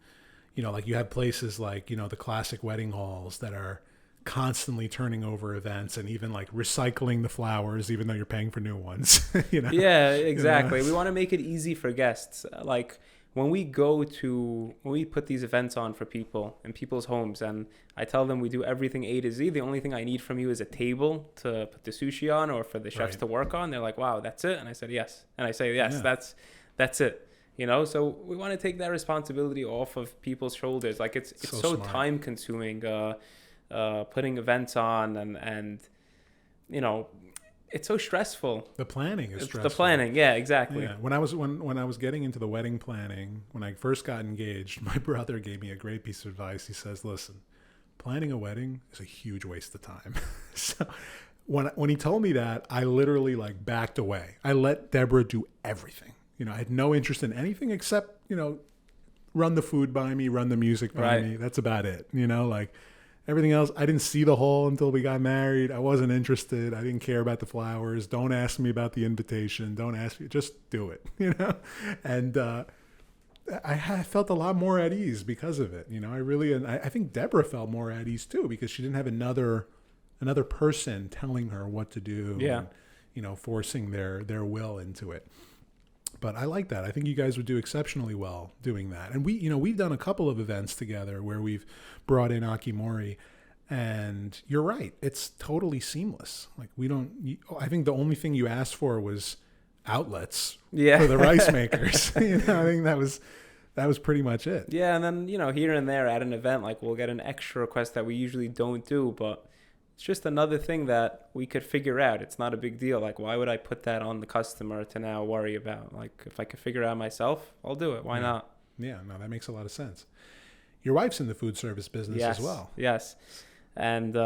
Like you have places like, the classic wedding halls that are constantly turning over events and even like recycling the flowers, even though you're paying for new ones.
Yeah, exactly. We want to make it easy for guests. Like when we put these events on for people in people's homes, and I tell them we do everything A to Z, the only thing I need from you is a table to put the sushi on or for the chefs to work on. They're like, wow, that's it? And I said, yes. And I say, yes, that's it. You know, so we want to take that responsibility off of people's shoulders. Like it's so time consuming, putting events on and, you know, it's so stressful.
The planning is stressful.
The planning, yeah, exactly.
Yeah. When I was getting into the wedding planning, when I first got engaged, my brother gave me a great piece of advice. He says, "Listen, planning a wedding is a huge waste of time." So when he told me that, I literally like backed away. I let Deborah do everything. You know, I had no interest in anything except, you know, run the food by me, run the music by me. That's about it. You know, like. Everything else, I didn't see the hall until we got married. I wasn't interested. I didn't care about the flowers. Don't ask me about the invitation. Don't ask me. Just do it, you know? And I felt a lot more at ease because of it. You know, I think Deborah felt more at ease too because she didn't have another person telling her what to do.
Yeah.
And, you know, forcing their will into it. But I like that. I think you guys would do exceptionally well doing that. And we've done a couple of events together where we've brought in AKIMORI, and you're right. It's totally seamless. Like I think the only thing you asked for was outlets for the rice makers. You know, I think that was pretty much it.
Yeah. And then, you know, here and there at an event, like we'll get an extra request that we usually don't do, but it's just another thing that we could figure out. It's not a big deal. Like, why would I put that on the customer to now worry about? Like, if I could figure it out myself, I'll do it. Why not?
Yeah, no, that makes a lot of sense. Your wife's in the food service business as well.
Yes. And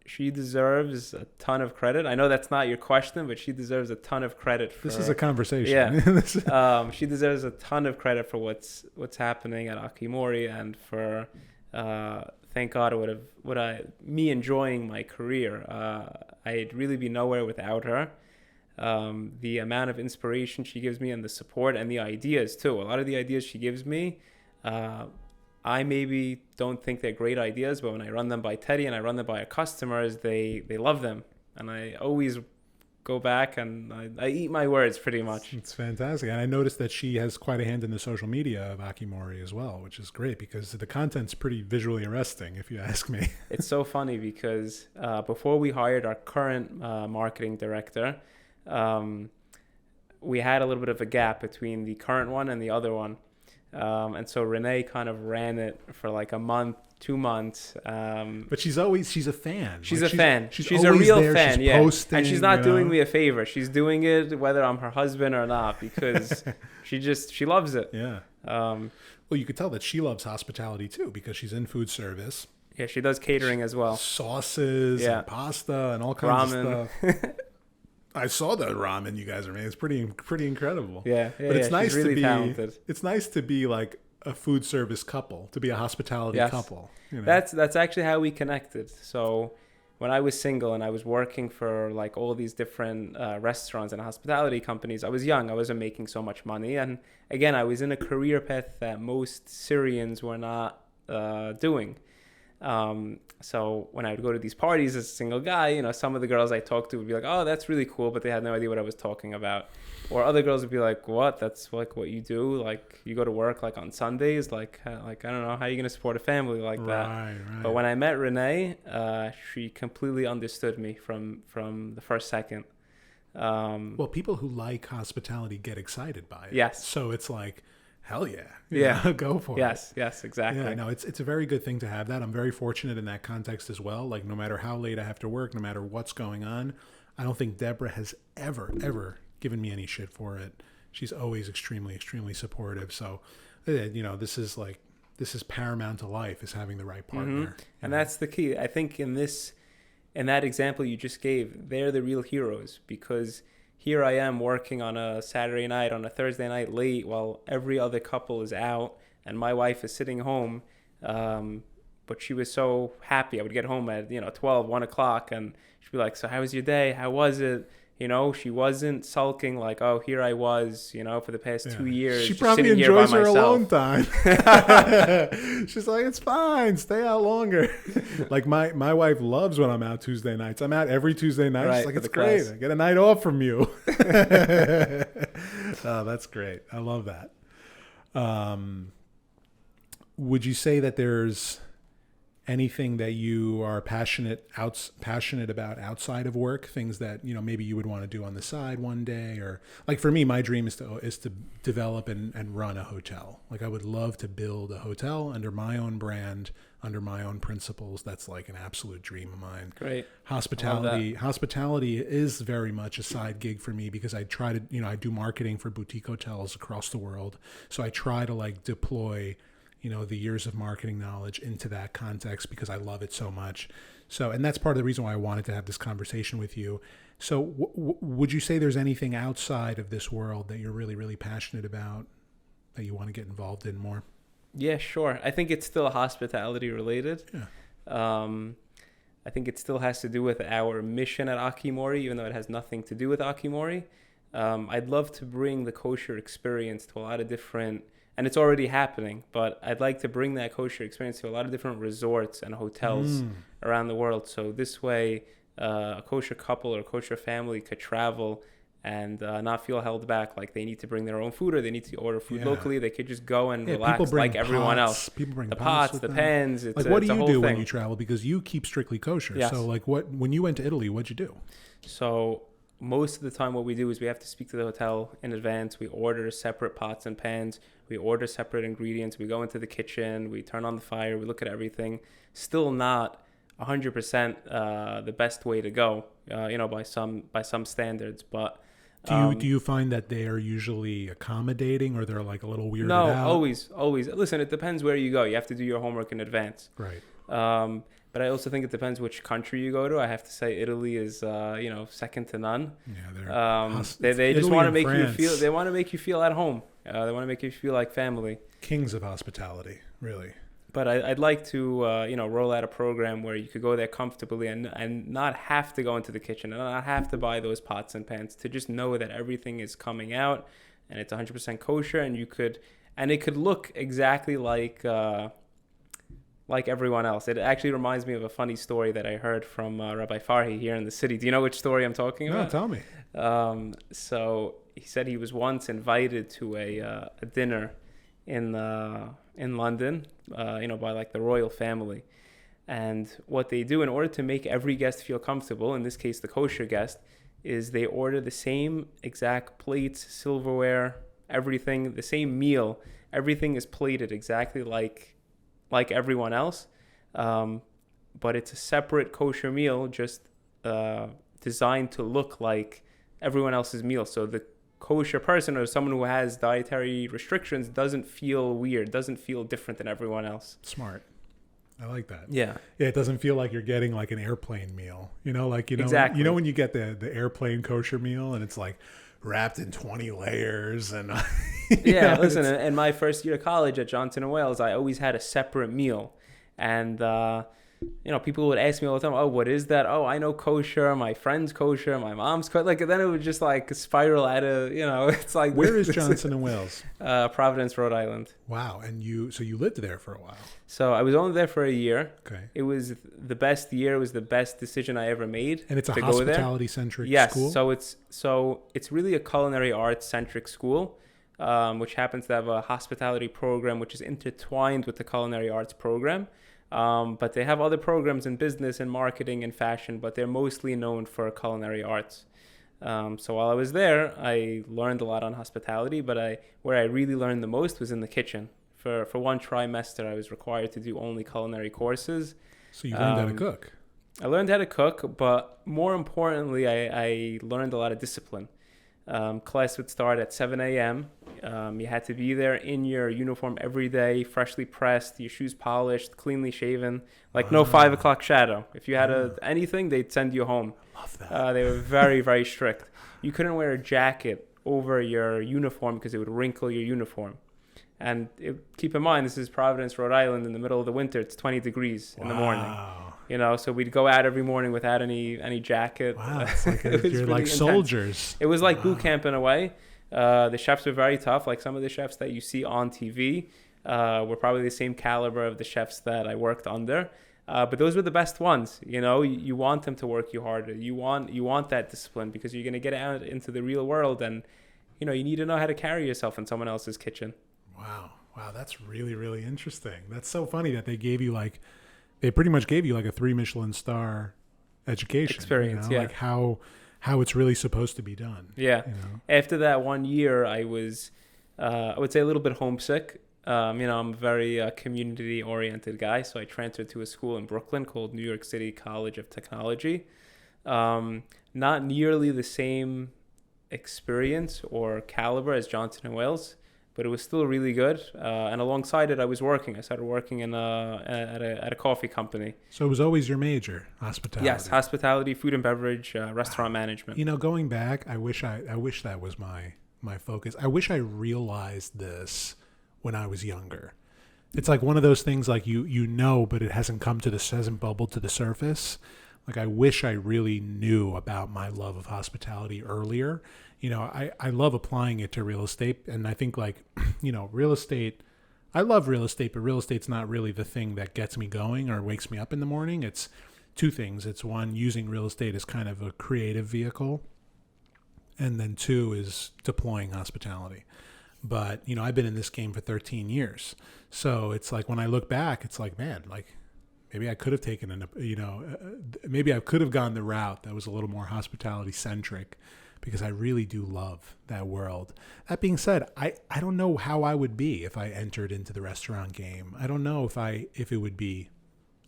she deserves a ton of credit. I know that's not your question, but she deserves a ton of credit for...
This is a conversation.
Yeah. She deserves a ton of credit for what's happening at AKIMORI and for... thank God me enjoying my career. I'd really be nowhere without her. The amount of inspiration she gives me and the support and the ideas too. A lot of the ideas she gives me, I maybe don't think they're great ideas, but when I run them by Teddy and I run them by our customers, they love them. And I always go back and I eat my words pretty much.
It's fantastic. And I noticed that she has quite a hand in the social media of AKIMORI as well, which is great because the content's pretty visually arresting, if you ask me.
It's so funny because before we hired our current marketing director, we had a little bit of a gap between the current one and the other one. And so Renee kind of ran it for like a month, 2 months.
But she's a fan.
She's a fan. She's a real fan,
she's posting,
and she's not doing me a favor. She's doing it whether I'm her husband or not because she loves it.
Yeah. Well, you could tell that she loves hospitality too because she's in food service.
Yeah, she does catering as well.
Sauces and pasta and all kinds of stuff. I saw the ramen you guys are making. It's pretty incredible.
Yeah,
but it's nice
really
to be
talented.
It's nice to be like a food service couple, to be a hospitality couple. You know?
That's actually how we connected. So when I was single and I was working for like all these different restaurants and hospitality companies, I was young. I wasn't making so much money, and again, I was in a career path that most Syrians were not doing. So when I would go to these parties as a single guy, you know, some of the girls I talked to would be like, oh, that's really cool. But they had no idea what I was talking about. Or other girls would be like, what? That's like what you do? Like you go to work like on Sundays? Like I don't know. How are you going to support a family like that?
Right.
But when I met Renee, she completely understood me from the first second.
Well, people who like hospitality get excited by it.
Yes.
So it's like, hell yeah. Go for it.
Yes, exactly.
Yeah, no, it's a very good thing to have that. I'm very fortunate in that context as well. Like no matter how late I have to work, no matter what's going on, I don't think Deborah has ever given me any shit for it. She's always extremely, extremely supportive. So, you know, this is paramount to life is having the right partner.
Mm-hmm. And that's the key. I think in that example you just gave, they're the real heroes because here I am working on a Saturday night, on a Thursday night late while every other couple is out and my wife is sitting home. But she was so happy. I would get home at, 12, 1 o'clock and she'd be like, so how was your day? How was it? You know, she wasn't sulking like, oh, here I was, for the past 2 years.
She probably enjoys her alone time. She's like, it's fine. Stay out longer. Like my wife loves when I'm out Tuesday nights. I'm out every Tuesday night.
Right,
she's like, it's great. I get a night off from you. Oh, that's great. I love that. Would you say that there's anything that you are passionate about outside of work, things that maybe you would want to do on the side one day? Or like for me, my dream is to develop and run a hotel. Like I would love to build a hotel under my own brand, under my own principles. That's like an absolute dream of mine.
Great.
Hospitality is very much a side gig for me because I try to I do marketing for boutique hotels across the world, so I try to like deploy the years of marketing knowledge into that context because I love it so much. So, and that's part of the reason why I wanted to have this conversation with you. So would you say there's anything outside of this world that you're really, really passionate about that you want to get involved in more?
Yeah, sure. I think it's still hospitality related.
Yeah.
I think it still has to do with our mission at AKIMORI, even though it has nothing to do with AKIMORI. I'd love to bring the kosher experience to a lot of different, and it's already happening, but I'd like to bring that kosher experience to a lot of different resorts and hotels around the world. So this way, a kosher couple or a kosher family could travel and not feel held back, like they need to bring their own food or they need to order food locally. They could just go and relax like everyone else.
People bring
the pots, the pans. It's
like, what do you do when
thing.
you travel? Because you keep strictly kosher.
Yes.
So like when you went to Italy, what'd you do?
So most of the time what we do is we have to speak to the hotel in advance. We order separate pots and pans. We order separate ingredients. We go into the kitchen. We turn on the fire. We look at everything. Still not 100% the best way to go, by some standards. But
do you find that they are usually accommodating or they're like a little weirded out?
No, always. Listen, it depends where you go. You have to do your homework in advance.
Right.
But I also think it depends which country you go to. I have to say Italy is, second to none.
Yeah,
they just want to make
France.
you feel. They want to make you feel at home. They want to make you feel like family.
Kings of hospitality, really.
But I'd like to, roll out a program where you could go there comfortably and not have to go into the kitchen and not have to buy those pots and pans, to just know that everything is coming out and it's 100% kosher, and it could look exactly like everyone else. It actually reminds me of a funny story that I heard from Rabbi Farhi here in the city. Do you know which story I'm talking about?
No, tell me.
So he said he was once invited to a dinner in London, by like the royal family. And what they do in order to make every guest feel comfortable, in this case the kosher guest, is they order the same exact plates, silverware, everything, the same meal. Everything is plated exactly like everyone else, but it's a separate kosher meal, just designed to look like everyone else's meal. So the kosher person or someone who has dietary restrictions doesn't feel weird, doesn't feel different than everyone else.
Smart. I like that.
Yeah.
Yeah, it doesn't feel like you're getting like an airplane meal.
Exactly.
When you get the airplane kosher meal and it's like wrapped in 20 layers and
listen, in my first year of college at Johnson & Wales, I always had a separate meal. And people would ask me all the time, oh, what is that? Oh, I know kosher, my friend's kosher, my mom's kosher. Like, then it would just like spiral out of, it's like.
Where is Johnson & Wales?
Providence, Rhode Island.
Wow. And you lived there for a while.
So I was only there for a year.
Okay.
It was the best year. It was the best decision I ever made.
And it's a hospitality centric school?
Yes. So it's really a culinary arts centric school, which happens to have a hospitality program, which is intertwined with the culinary arts program. But they have other programs in business and marketing and fashion, but they're mostly known for culinary arts. So while I was there, I learned a lot on hospitality, but where I really learned the most was in the kitchen. For one trimester, I was required to do only culinary courses.
So you learned how to cook?
I learned how to cook, but more importantly, I learned a lot of discipline. Class would start at 7 a.m. You had to be there in your uniform every day, freshly pressed, your shoes polished, cleanly shaven, no 5 o'clock shadow. If you had anything, they'd send you home.
Love that.
They were very, very strict. You couldn't wear a jacket over your uniform because it would wrinkle your uniform. And keep in mind, this is Providence, Rhode Island. In the middle of the winter, it's 20 degrees in the morning. So we'd go out every morning without any jacket.
Wow, it's like you're
really
like
intense.
soldiers.
It was like boot camp in a way. The chefs were very tough. Like some of the chefs that you see on TV were probably the same caliber of the chefs that I worked under. But those were the best ones. You want them to work you harder. You want that discipline because you're going to get out into the real world, and you need to know how to carry yourself in someone else's kitchen.
Wow, that's really, really interesting. That's so funny that they pretty much gave you like a 3 Michelin star education,
Experience, yeah.
like how it's really supposed to be done.
Yeah.
You know?
After that 1 year, I was, I would say, a little bit homesick. I'm a very community-oriented guy, so I transferred to a school in Brooklyn called New York City College of Technology. Not nearly the same experience or caliber as Johnson and Wales, but it was still really good. And alongside it, I was working. I started working at a coffee company.
So it was always your major, hospitality.
Yes, hospitality, food and beverage, restaurant management.
Going back, I wish that was my focus. I wish I realized this when I was younger. It's like one of those things like but it hasn't bubbled to the surface. Like I wish I really knew about my love of hospitality earlier. I love applying it to real estate, and I think like, real estate, I love real estate, but real estate's not really the thing that gets me going or wakes me up in the morning. It's two things. It's one, using real estate as kind of a creative vehicle, and then two is deploying hospitality. But, I've been in this game for 13 years. So it's like when I look back, it's like, man, like maybe I could have maybe I could have gone the route that was a little more hospitality centric, because I really do love that world. That being said, I don't know how I would be if I entered into the restaurant game. I don't know if it would be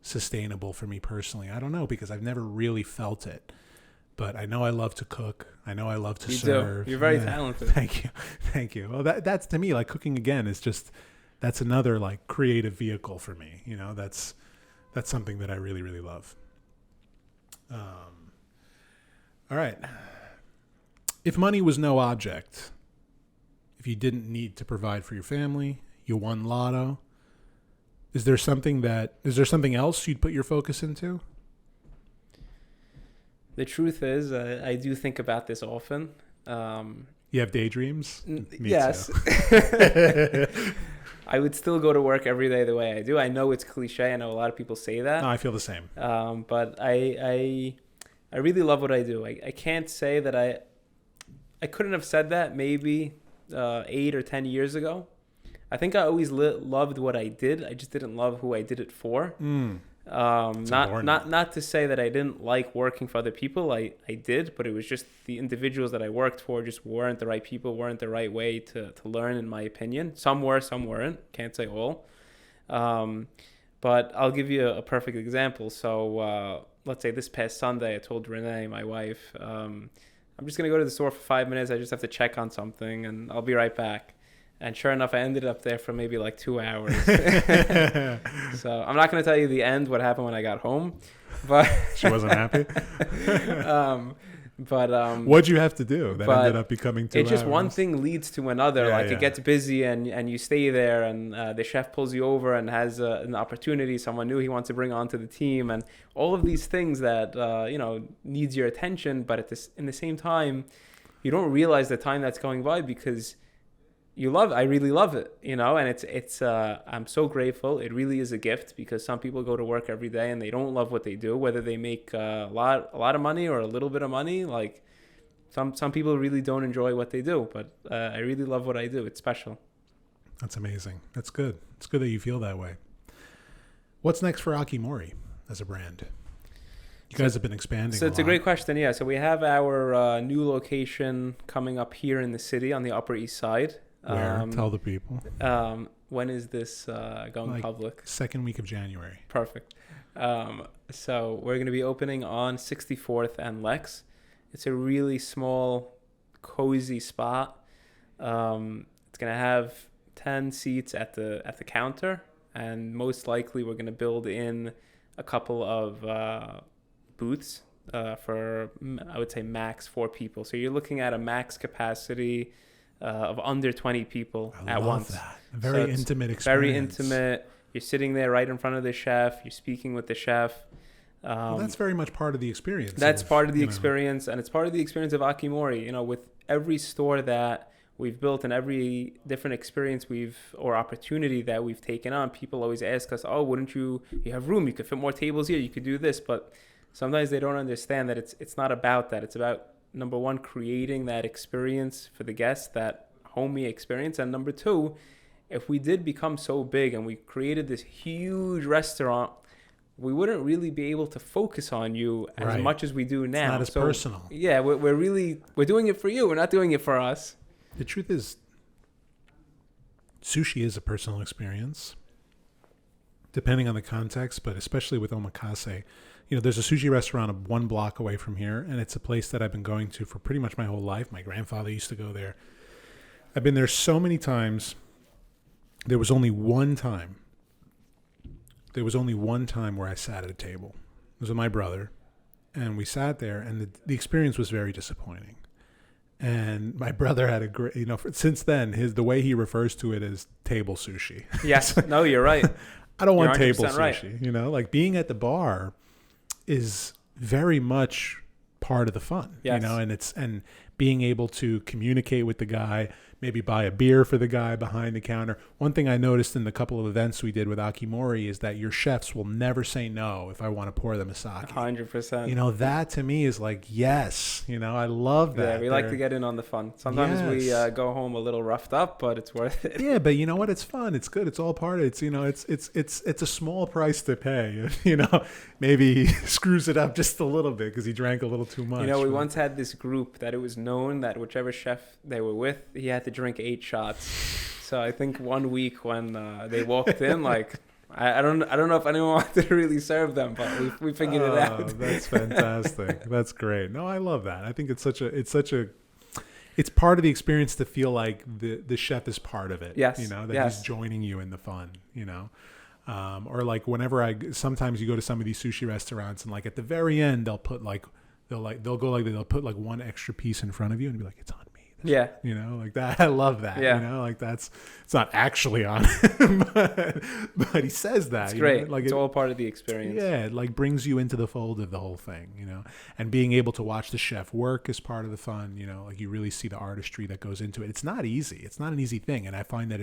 sustainable for me personally. I don't know, because I've never really felt it. But I know I love to cook. I know I love to serve.
Do. You're very talented.
Thank you. Well, that's to me, like, cooking again is just, that's another like creative vehicle for me. That's something that I really, really love. All right. If money was no object, if you didn't need to provide for your family, you won lotto, is there something else you'd put your focus into?
The truth is, I do think about this often.
You have daydreams? Me
yes. I would still go to work every day the way I do. I know it's cliche. I know a lot of people say that.
No, I feel the same.
But I really love what I do. I can't say that I couldn't have said that maybe 8 or 10 years ago. I think I always loved what I did. I just didn't love who I did it for. Not to say that I didn't like working for other people. I did, but it was just the individuals that I worked for just weren't the right people, weren't the right way to learn, in my opinion. Some were, some weren't. Can't say all. But I'll give you a perfect example. So let's say this past Sunday, I told Renee, my wife, I'm just going to go to the store for 5 minutes. I just have to check on something, and I'll be right back. And sure enough, I ended up there for maybe like 2 hours. So I'm not going to tell you the end, what happened when I got home. But
she wasn't happy? What'd you have to do that ended up becoming 2 hours?
It's just one thing leads to another. It gets busy and you stay there, and the chef pulls you over and has an opportunity, someone new he wants to bring onto the team, and all of these things that needs your attention. But in the same time, you don't realize the time that's going by, because I really love it, and it's I'm so grateful. It really is a gift, because some people go to work every day and they don't love what they do, whether they make a lot of money or a little bit of money. Like some people really don't enjoy what they do, but I really love what I do. It's special.
That's amazing. That's good. It's good that you feel that way. What's next for AKIMORI as a brand? You guys have been expanding.
So it's a great question. Yeah. So we have our new location coming up here in the city on the Upper East Side.
Where? Tell the people.
When is this going public?
Second week of January.
Perfect. So we're going to be opening on 64th and Lex. It's a really small, cozy spot. It's going to have 10 seats at the counter, and most likely we're going to build in a couple of booths for, I would say, max 4 people. So you're looking at a max capacity of under 20 people at once.
That. Very intimate experience.
Very intimate. You're sitting there right in front of the chef. You're speaking with the chef.
Well, that's very much part of the experience.
That's part of the experience, and it's part of the experience of AKIMORI. With every store that we've built and every different experience or opportunity that we've taken on, people always ask us, "Oh, wouldn't you have room? You could fit more tables here. You could do this." But sometimes they don't understand that it's not about that. It's about, number one, creating that experience for the guests, that homey experience. And number two, if we did become so big and we created this huge restaurant, we wouldn't really be able to focus on you as
Right.
much as we do now.
It's not as personal.
Yeah, we're doing it for you. We're not doing it for us.
The truth is, sushi is a personal experience, depending on the context, but especially with omakase. There's a sushi restaurant 1 block away from here, and it's a place that I've been going to for pretty much my whole life. My grandfather used to go there. I've been there so many times. There was only one time where I sat at a table. It was with my brother, and we sat there, and the experience was very disappointing. And my brother had a great, since then, the way he refers to it is table sushi.
Yes, no, you're right.
I don't want
You're
table
100% right.
sushi, like being at the bar is very much part of the fun,
Yes.
and being able to communicate with the guy, maybe buy a beer for the guy behind the counter. One thing I noticed in the couple of events we did with AKIMORI is that your chefs will never say no if I want to pour them a sake.
100%.
That to me is like, yes, I love that.
Yeah, we like to get in on the fun. Sometimes we
Yes.
Go home a little roughed up, but it's worth it.
Yeah, but you know what? It's fun. It's good. It's all part of it. It's a small price to pay. Maybe he screws it up just a little bit because he drank a little too much.
We once had this group that it was known that whichever chef they were with, he had to drink 8 shots. So I think one week when they walked in, I don't know if anyone wanted to really serve them, but we figured it out.
That's fantastic. That's great. No, I love that. I think it's part of the experience to feel like the chef is part of it.
Yes.
That
Yes.
he's joining you in the fun. Or like whenever sometimes you go to some of these sushi restaurants and like at the very end they'll put they'll put like one extra piece in front of you and be like, it's on me.
Yeah.
Like that. I love that.
Yeah.
It's not actually on him, but he says that.
It's great.
Like
it's all part of the experience.
Yeah, it brings you into the fold of the whole thing, and being able to watch the chef work is part of the fun, like you really see the artistry that goes into it. It's not easy. It's not an easy thing. And I find that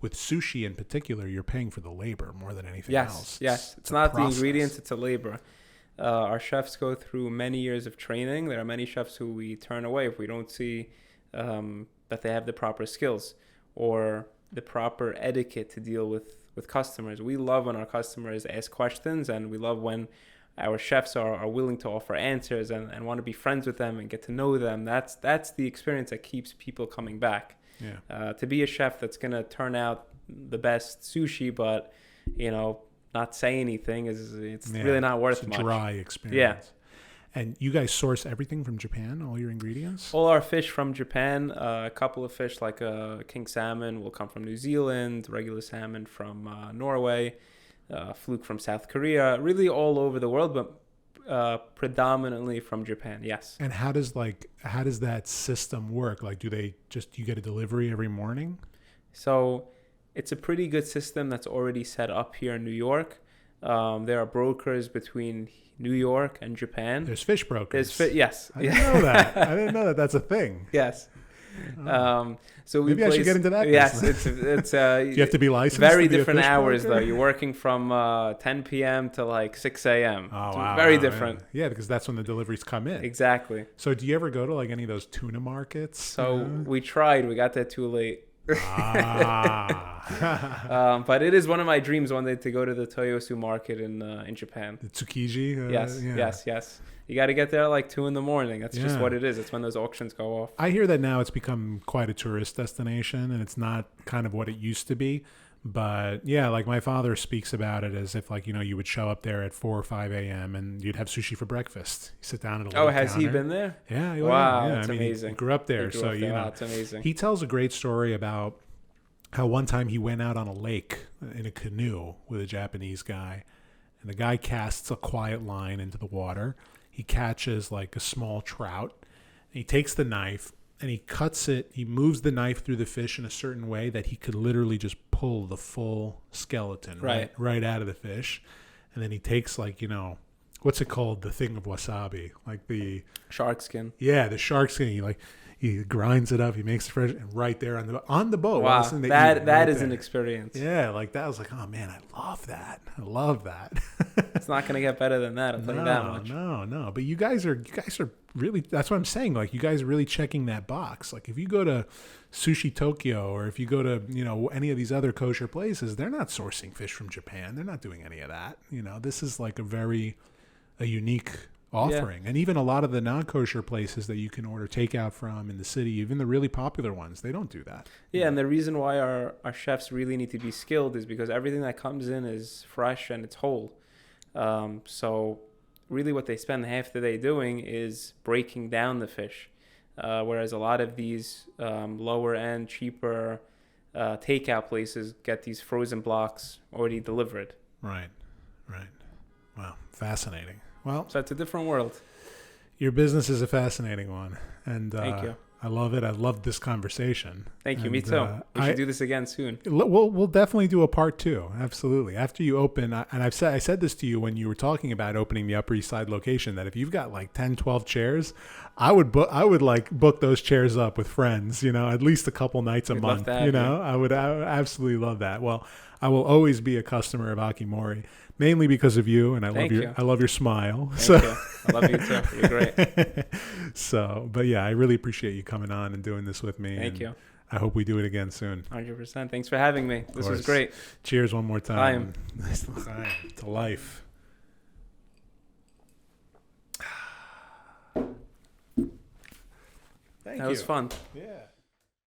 with sushi in particular, you're paying for the labor more than anything else.
Yes. It's not the ingredients, it's a labor. Our chefs go through many years of training. There are many chefs who we turn away if we don't see that they have the proper skills or the proper etiquette to deal with customers. We love when our customers ask questions, and we love when our chefs are willing to offer answers and want to be friends with them and get to know them. That's the experience that keeps people coming back.
Yeah.
To be a chef that's going to turn out the best sushi, but, not say anything it's really not worth much.
It's a dry experience.
Yeah.
And you guys source everything from Japan, all your ingredients?
All our fish from Japan. A couple of fish like king salmon will come from New Zealand, regular salmon from Norway, fluke from South Korea, really all over the world, but predominantly from Japan, yes.
And how does that system work? Like, you get a delivery every morning?
So it's a pretty good system that's already set up here in New York. There are brokers between New York and Japan.
There's fish brokers.
Yes.
I didn't know that. I didn't know that that's a thing.
Yes. So
maybe I should get into that.
Yes,
it's you have to be licensed.
Very
to be
different
a fish
hours
broker?
though. You're working from 10 p.m. to like 6 a.m.
Oh,
It's
wow.
very different.
Yeah, because that's when the deliveries come in.
Exactly.
So do you ever go to like any of those tuna markets?
So we tried. We got there too late.
Ah.
But it is one of my dreams one day to go to the Toyosu market in Japan.
The Tsukiji?
Yes. You got to get there at like 2 a.m. That's just
Yeah.
what it is. It's when those auctions go off.
I hear that now it's become quite a tourist destination and it's not kind of what it used to be. But yeah, like my father speaks about it as if like, you would show up there at 4 or 5 a.m. and you'd have sushi for breakfast. You sit down at a little
Has he
counter.
been there?
Yeah.
Wow,
yeah.
that's amazing.
He grew up there.
He grew
So,
up there. Wow, that's amazing.
He tells a great story about how one time he went out on a lake in a canoe with a Japanese guy, and the guy casts a quiet line into the water. He catches like a small trout, and he takes the knife and he cuts it. He moves the knife through the fish in a certain way that he could literally just pull the full skeleton right out of the fish. And then he takes like, what's it called? The thing of wasabi, like the
Shark skin.
Yeah, the shark skin. he grinds it up, he makes it fresh, and right there on the boat.
Wow,
Listen,
that is an experience.
Yeah, like that. I was like, oh man, I love that. I love that.
It's not going to get better than that. I'll tell you that much.
No. But you guys are really. That's what I'm saying. Like, you guys are really checking that box. Like, if you go to Sushi Tokyo, or if you go to any of these other kosher places, they're not sourcing fish from Japan. They're not doing any of that. This is like a unique offering. And even a lot of the non-kosher places that you can order takeout from in the city, even the really popular ones, they don't do that.
Yeah, and the reason why our chefs really need to be skilled is because everything that comes in is fresh and it's whole. So really what they spend half the day doing is breaking down the fish, whereas a lot of these lower end, cheaper takeout places get these frozen blocks already delivered.
Right. Wow, fascinating. Well,
so it's a different world.
Your business is a fascinating one, and
thank you.
I love it. I love this conversation.
Thank you. Me too. We should do this again soon.
We'll definitely do a part 2. Absolutely. After you open, and I said this to you when you were talking about opening the Upper East Side location, that if you've got like 10, 12 chairs, I would book those chairs up with friends. At least a couple nights a month. I would absolutely love that. Well, I will always be a customer of AKIMORI, mainly because of you, and I love your smile.
Thank you. I love you too. You're great.
But yeah, I really appreciate you coming on and doing this with me.
Thank you.
I hope we do it again soon.
100%. Thanks for having me. This was great.
Cheers one more time.
Chaim.
To life. Thank you.
That was fun.
Yeah.